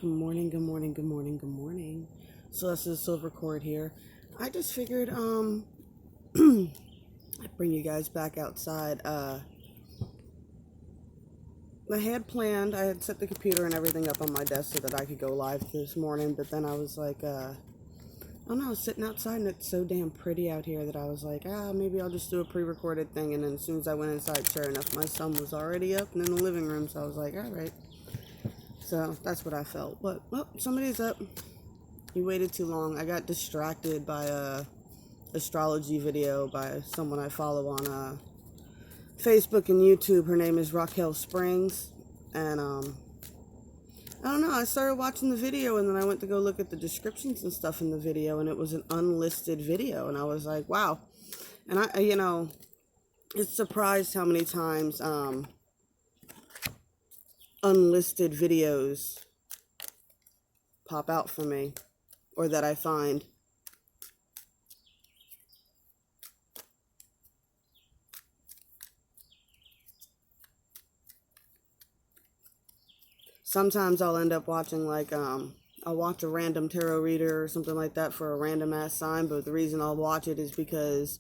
Good morning, good morning, good morning, good morning. Celeste Silver Cord here. I just figured I'd bring you guys back outside. I had planned, I had set the computer and everything up on my desk so that I could go live this morning, but then I was like, I don't know, I was sitting outside and it's so damn pretty out here that I was like, maybe I'll just do a pre-recorded thing. And then as soon as I went inside, sure enough, my son was already up and in the living room, so I was like, all right. So that's what I felt. But, well, somebody's up. You waited too long. I got distracted by a astrology video by someone I follow on Facebook and YouTube. Her name is Raquel Springs. And I don't know, I started watching the video and then I went to go look at the descriptions and stuff in the video, and it was an unlisted video, and I was like, wow. And it's surprised how many times unlisted videos pop out for me, or that I find. Sometimes I'll end up watching I'll watch a random tarot reader or something like that for a random ass sign, but the reason I'll watch it is because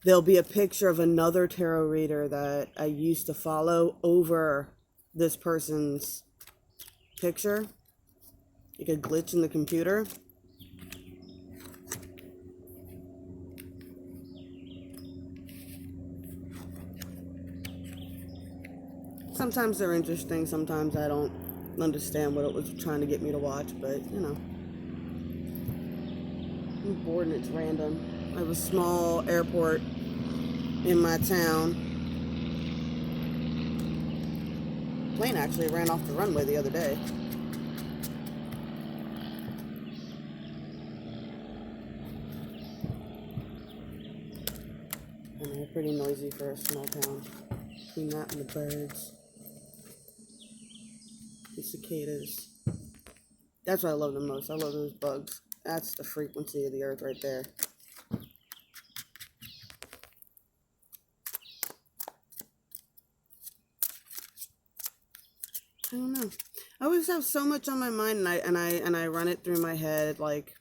there'll be a picture of another tarot reader that I used to follow over this person's picture. Like a glitch in the computer. Sometimes they're interesting, sometimes I don't understand what it was trying to get me to watch, but I'm bored and it's random. I have a small airport in my town. Plane actually ran off the runway the other day. And they're pretty noisy for a small town. Between that and the birds. The cicadas. That's what I love the most. I love those bugs. That's the frequency of the earth right there. I don't know. I always have so much on my mind, and I run it through my head like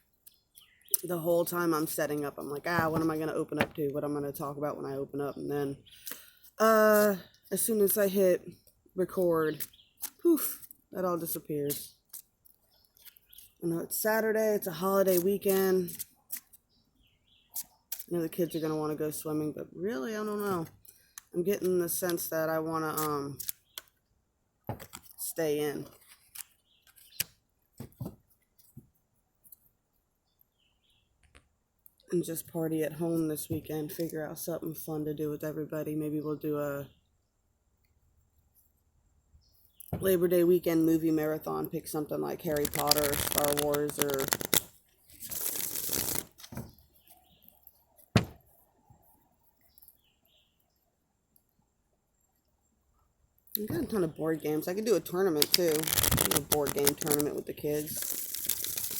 the whole time I'm setting up. I'm like, what am I gonna open up to? What I'm gonna talk about when I open up? And then as soon as I hit record, poof, that all disappears. I know it's Saturday, it's a holiday weekend. I know the kids are gonna want to go swimming, but really, I don't know. I'm getting the sense that I wanna stay in. And just party at home this weekend. Figure out something fun to do with everybody. Maybe we'll do a Labor Day weekend movie marathon. Pick something like Harry Potter, or Star Wars, or I got a ton of board games. I could do a tournament too. Do a board game tournament with the kids.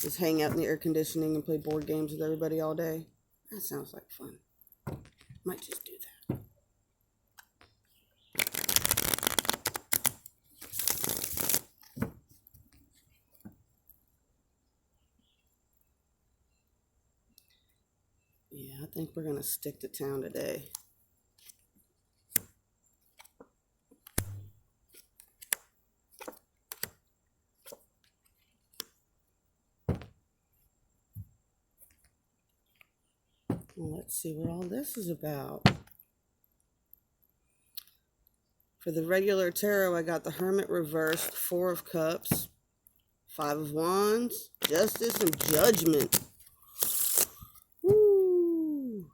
Just hang out in the air conditioning and play board games with everybody all day. That sounds like fun. Might just do that. Yeah, I think we're going to stick to town today. Well, let's see what all this is about. For the regular tarot, I got the Hermit reversed, 4 of Cups, 5 of Wands, Justice, and Judgment. Woo!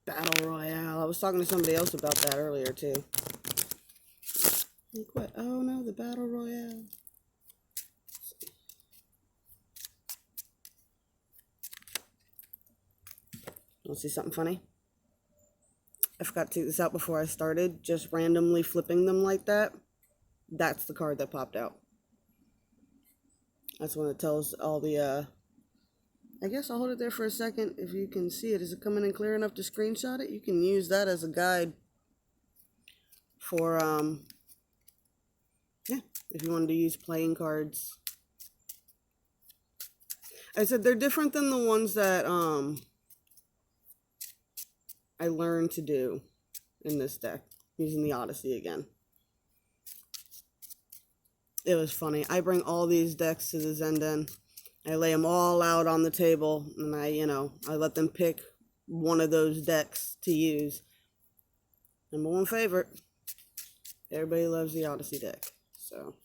Battle Royale. I was talking to somebody else about that earlier, too. Like what? Oh, no, the Battle Royale. Want to see something funny? I forgot to take this out before I started. Just randomly flipping them like that. That's the card that popped out. That's when it tells all the, I guess I'll hold it there for a second if you can see it. Is it coming in clear enough to screenshot it? You can use that as a guide for Yeah, if you wanted to use playing cards. I said they're different than the ones that I learned to do in this deck, using the Odyssey again. It was funny. I bring all these decks to the Zenden. I lay them all out on the table, and I let them pick one of those decks to use. Number one favorite. Everybody loves the Odyssey deck. So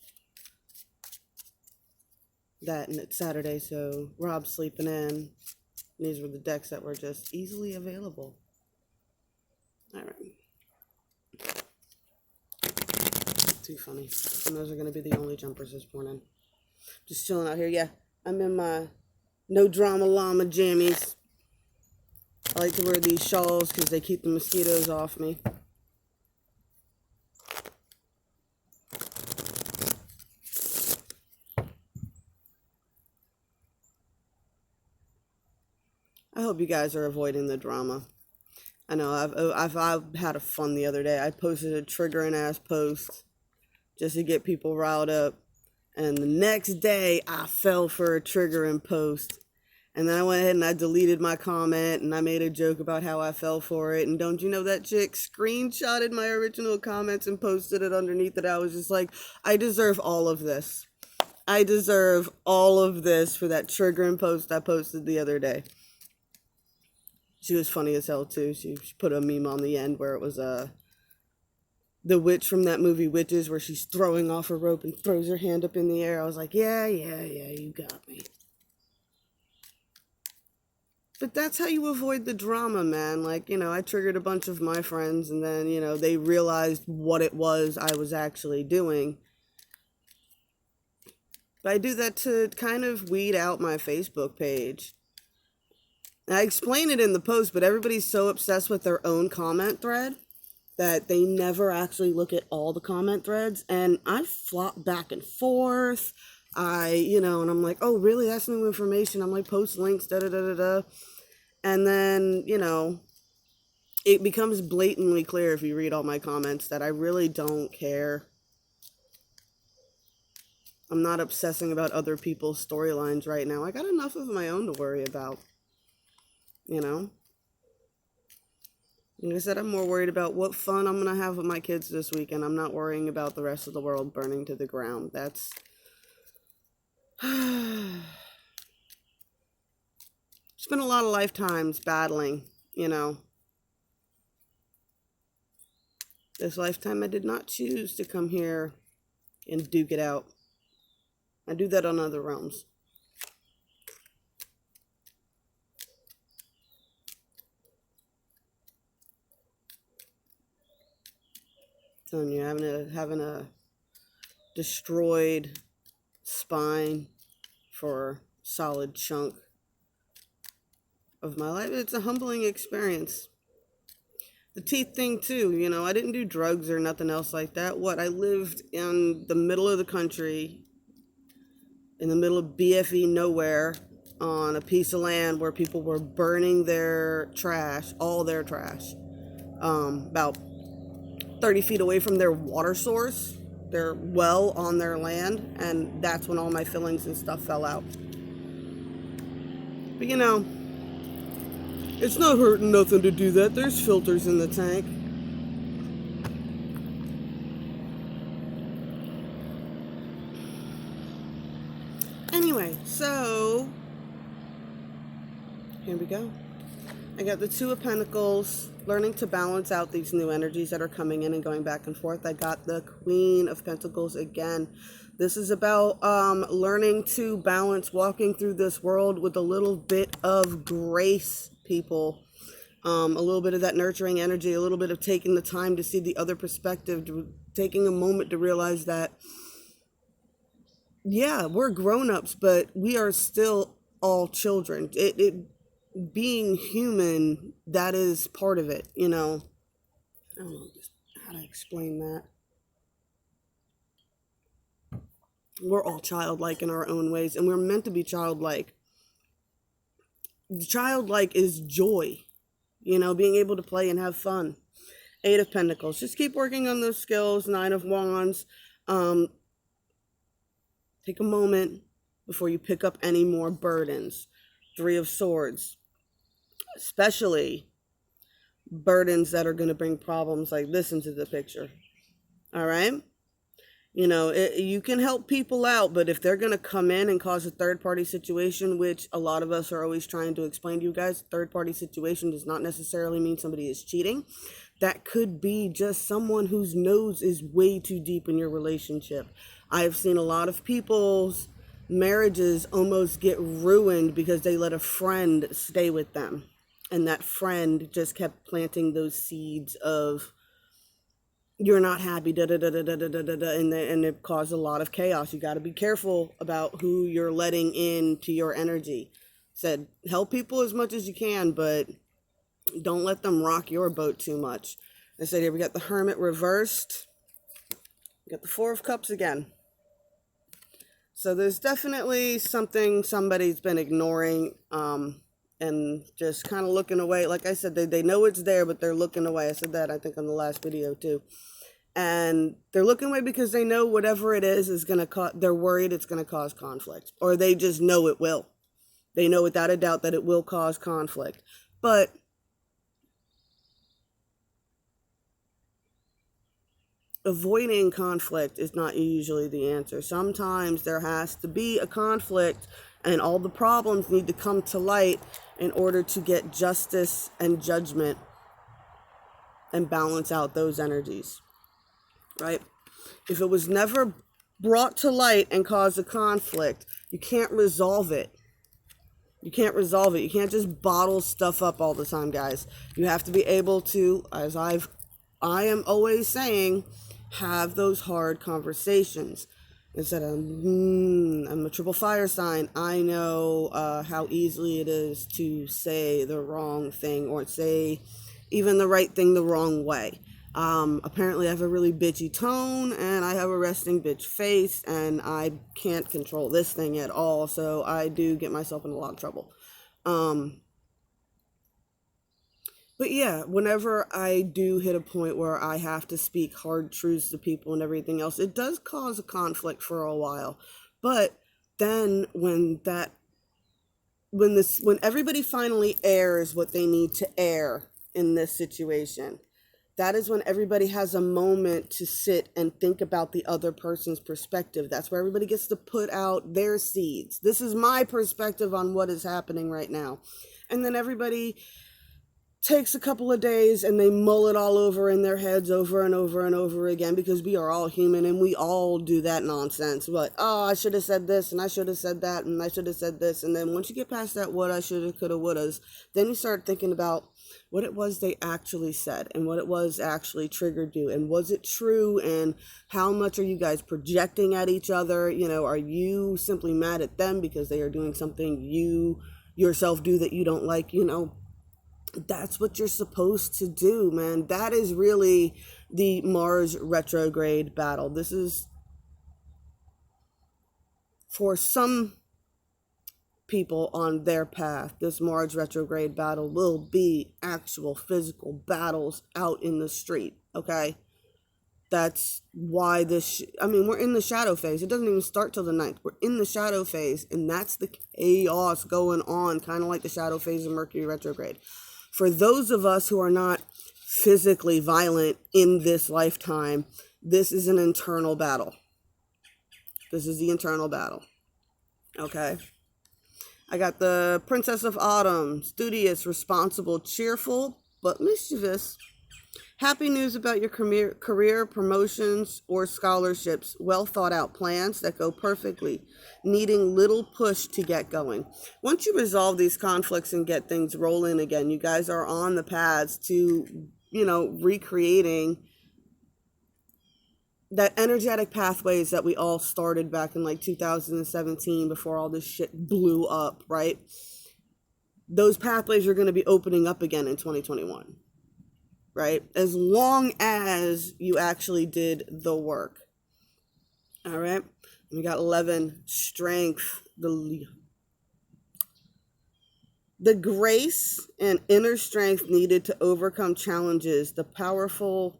that, and it's Saturday, so Rob's sleeping in. These were the decks that were just easily available. All right. Too funny. And those are going to be the only jumpers this morning. Just chilling out here. Yeah, I'm in my no drama llama jammies. I like to wear these shawls because they keep the mosquitoes off me. I hope you guys are avoiding the drama. I know I've had a fun the other day. I posted a triggering ass post just to get people riled up, and the next day I fell for a triggering post, and then I went ahead and I deleted my comment, and I made a joke about how I fell for it. And don't you know that chick screenshotted my original comments and posted it underneath it? I was just like, I deserve all of this. I deserve all of this for that triggering post I posted the other day. She was funny as hell too. She put a meme on the end where it was the witch from that movie Witches, where she's throwing off a rope and throws her hand up in the air. I was like, yeah, you got me. But that's how you avoid the drama, man. Like, I triggered a bunch of my friends, and then, they realized what it was I was actually doing. But I do that to kind of weed out my Facebook page. I explain it in the post, but everybody's so obsessed with their own comment thread that they never actually look at all the comment threads. And I flop back and forth. And I'm like, oh, really? That's new information. I'm like, post links, da-da-da-da-da. And then, it becomes blatantly clear if you read all my comments that I really don't care. I'm not obsessing about other people's storylines right now. I got enough of my own to worry about. Like I said, I'm more worried about what fun I'm going to have with my kids this weekend. I'm not worrying about the rest of the world burning to the ground. That's... Spent a lot of lifetimes battling, This lifetime I did not choose to come here and duke it out. I do that on other realms. Telling you, having a destroyed spine for a solid chunk of my life. It's a humbling experience. The teeth thing too, I didn't do drugs or nothing else like that. I lived in the middle of the country, in the middle of BFE nowhere, on a piece of land where people were burning their trash, all their trash, about 30 feet away from their water source, their well on their land, and that's when all my fillings and stuff fell out. But it's not hurting nothing to do that. There's filters in the tank. Anyway, so here we go. I got the Two of Pentacles, learning to balance out these new energies that are coming in and going back and forth. I got the Queen of Pentacles again. This is about learning to balance walking through this world with a little bit of grace, people. A little bit of that nurturing energy, a little bit of taking the time to see the other perspective, taking a moment to realize that, yeah, we're grown-ups, but we are still all children. Being human, that is part of it, I don't know how to explain that. We're all childlike in our own ways, and we're meant to be childlike. Childlike is joy, being able to play and have fun. Eight of Pentacles. Just keep working on those skills. Nine of Wands. Take a moment before you pick up any more burdens. Three of Swords, especially burdens that are going to bring problems like this into the picture. All right? You know, you can help people out, but if they're going to come in and cause a third-party situation, which a lot of us are always trying to explain to you guys, third-party situation does not necessarily mean somebody is cheating. That could be just someone whose nose is way too deep in your relationship. I have seen a lot of people's marriages almost get ruined because they let a friend stay with them. And that friend just kept planting those seeds of, you're not happy, and it caused a lot of chaos. You got to be careful about who you're letting into your energy. Said, help people as much as you can, but don't let them rock your boat too much. I said, here we got the Hermit reversed. We got the Four of Cups again. So there's definitely something somebody's been ignoring, and just kind of looking away. Like I said, they know it's there, but they're looking away. I said that, I think, on the last video too. And they're looking away because they know whatever it is going to cause, they're worried it's going to cause conflict. Or they just know it will. They know without a doubt that it will cause conflict. But avoiding conflict is not usually the answer. Sometimes there has to be a conflict, and all the problems need to come to light in order to get justice and judgment and balance out those energies, right? If it was never brought to light and caused a conflict, you can't resolve it. You can't resolve it. You can't just bottle stuff up all the time, guys. You have to be able to, as I am always saying, have those hard conversations. Instead of, I'm a triple fire sign, I know how easily it is to say the wrong thing or say even the right thing the wrong way. Apparently I have a really bitchy tone, and I have a resting bitch face, and I can't control this thing at all, so I do get myself in a lot of trouble. But yeah, whenever I do hit a point where I have to speak hard truths to people and everything else, it does cause a conflict for a while. But then when everybody finally airs what they need to air in this situation, that is when everybody has a moment to sit and think about the other person's perspective. That's where everybody gets to put out their seeds. This is my perspective on what is happening right now. And then everybody takes a couple of days and they mull it all over in their heads over and over and over again, because we are all human and we all do that nonsense. But, oh, I should have said this and I should have said that and I should have said this. And then once you get past that what I should have, could have, would have, then you start thinking about what it was they actually said and what it was actually triggered you. And was it true? And how much are you guys projecting at each other? You know, are you simply mad at them because they are doing something you yourself do that you don't like? You know, that's what you're supposed to do, man. That is really the Mars retrograde battle. This is, for some people on their path, this Mars retrograde battle will be actual physical battles out in the street, okay? That's why we're in the shadow phase. It doesn't even start till the 9th. We're in the shadow phase, and that's the chaos going on, kind of like the shadow phase of Mercury retrograde. For those of us who are not physically violent in this lifetime, this is an internal battle. This is the internal battle. Okay? I got the Princess of Autumn, studious, responsible, cheerful, but mischievous. Happy news about your career, promotions, or scholarships. Well thought out plans that go perfectly. Needing little push to get going. Once you resolve these conflicts and get things rolling again, you guys are on the paths to, recreating that energetic pathways that we all started back in like 2017 before all this shit blew up, right? Those pathways are going to be opening up again in 2021. Right? As long as you actually did the work. All right? We got 11, strength, the grace and inner strength needed to overcome challenges, the powerful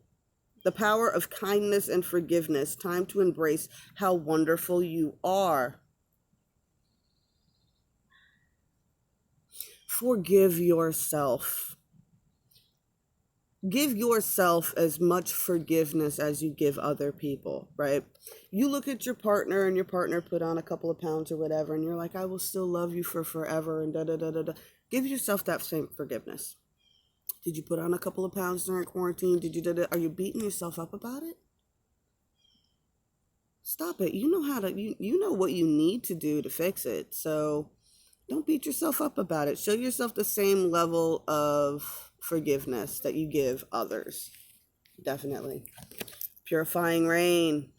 The power of kindness and forgiveness. Time to embrace how wonderful you are. Forgive yourself. Give yourself as much forgiveness as you give other people, right? You look at your partner and your partner put on a couple of pounds or whatever, and you're like, I will still love you for forever, and da da da da da. Give yourself that same forgiveness. Did you put on a couple of pounds during quarantine? Did you da da? Are you beating yourself up about it? Stop it. You know how to, you know what you need to do to fix it. So don't beat yourself up about it. Show yourself the same level of forgiveness that you give others. Definitely. Purifying rain.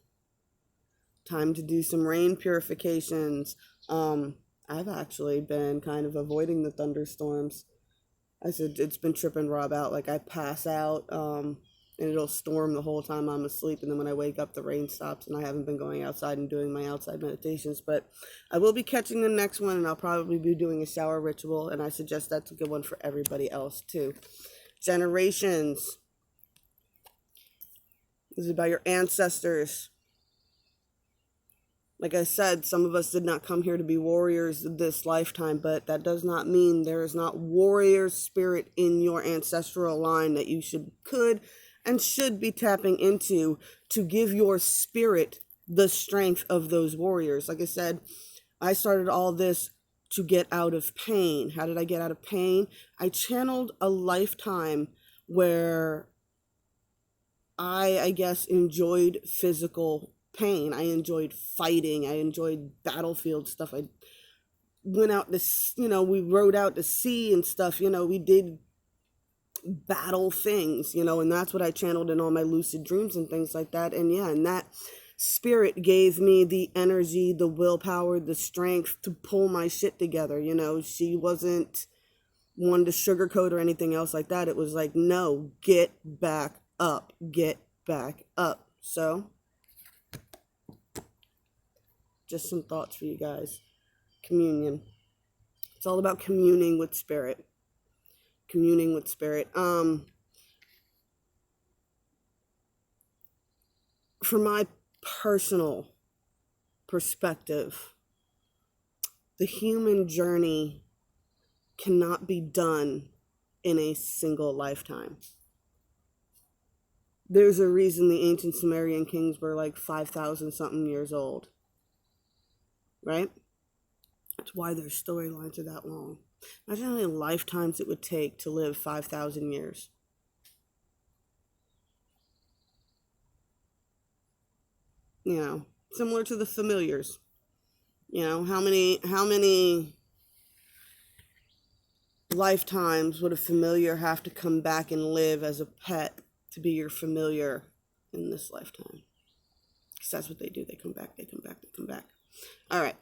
Time to do some rain purifications. I've actually been kind of avoiding the thunderstorms. I said it's been tripping Rob out. Like I pass out, and it'll storm the whole time I'm asleep, and then when I wake up, the rain stops, and I haven't been going outside and doing my outside meditations. But I will be catching the next one, and I'll probably be doing a shower ritual, and I suggest that's a good one for everybody else too. Generations. This is about your ancestors. Like I said, some of us did not come here to be warriors this lifetime, but that does not mean there is not warrior spirit in your ancestral line that you could and should be tapping into to give your spirit the strength of those warriors. Like I said, I started all this to get out of pain. How did I get out of pain? I channeled a lifetime where I guess, enjoyed physical pain. I enjoyed fighting. I enjoyed battlefield stuff. I went out to, we rode out to sea and stuff. We did battle things, and that's what I channeled in all my lucid dreams and things like that. And yeah, and that spirit gave me the energy, the willpower, the strength to pull my shit together. She wasn't one to sugarcoat or anything else like that. It was like, no, get back up, get back up. So just some thoughts for you guys. Communion. It's all about communing with spirit. Communing with spirit. For my personal perspective, the human journey cannot be done in a single lifetime. There's a reason the ancient Sumerian kings were like 5,000 something years old. Right? That's why their storylines are that long. Imagine how many lifetimes it would take to live 5,000 years. Similar to the familiars. How many lifetimes would a familiar have to come back and live as a pet to be your familiar in this lifetime? Because that's what they do. They come back, they come back, they come back. All right.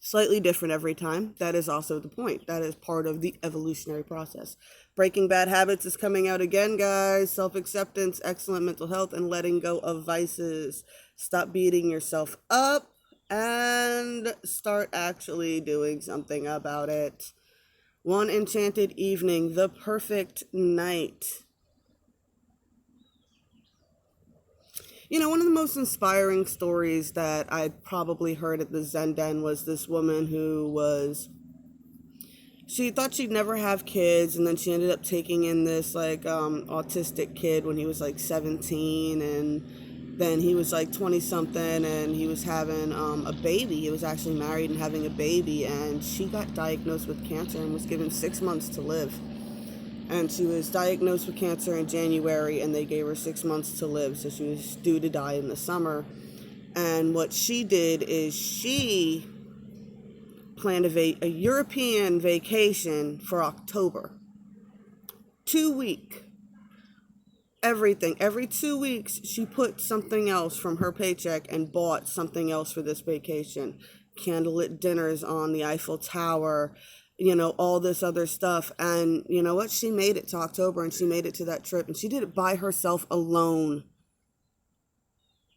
Slightly different every time. That is also the point. That is part of the evolutionary process. Breaking Bad Habits is coming out again, guys. Self-acceptance, excellent mental health, and letting go of vices. Stop beating yourself up and start actually doing something about it. One Enchanted Evening, The Perfect Night. One of the most inspiring stories that I probably heard at the Zen Den was this woman she thought she'd never have kids, and then she ended up taking in this autistic kid when he was 17, and then he was 20 something, and he was having a baby. He was actually married and having a baby, and she got diagnosed with cancer and was given 6 months to live. And she was diagnosed with cancer in January, and they gave her 6 months to live. So she was due to die in the summer. And what she did is she planned a European vacation for October. 2 week. Everything. Every 2 weeks, she put something else from her paycheck and bought something else for this vacation. Candlelit dinners on the Eiffel Tower, all this other stuff. And you know what? She made it to October, and she made it to that trip, and she did it by herself alone.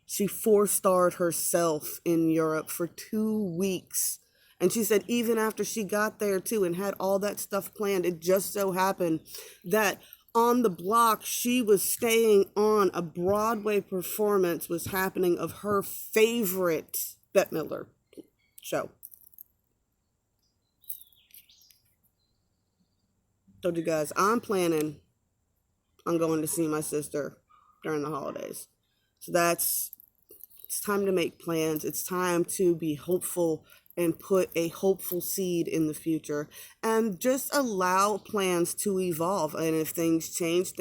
She 4-starred herself in Europe for 2 weeks. And she said even after she got there too and had all that stuff planned, it just so happened that on the block, she was staying on a Broadway performance was happening of her favorite Bette Midler show. Told you guys, I'm planning on going to see my sister during the holidays. So it's time to make plans. It's time to be hopeful and put a hopeful seed in the future and just allow plans to evolve. And if things change,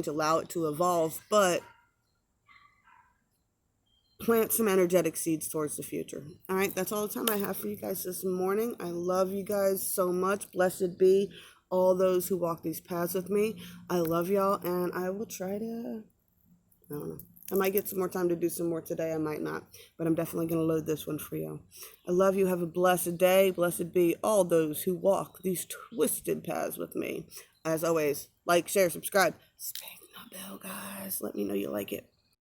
allow it to evolve, but plant some energetic seeds towards the future. All right, that's all the time I have for you guys this morning. I love you guys so much. Blessed be all those who walk these paths with me. I love y'all, and I will try to, I don't know. I might get some more time to do some more today. I might not, but I'm definitely going to load this one for you. I love you. Have a blessed day. Blessed be all those who walk these twisted paths with me. As always, like, share, subscribe. Spank my bell, guys. Let me know you like it.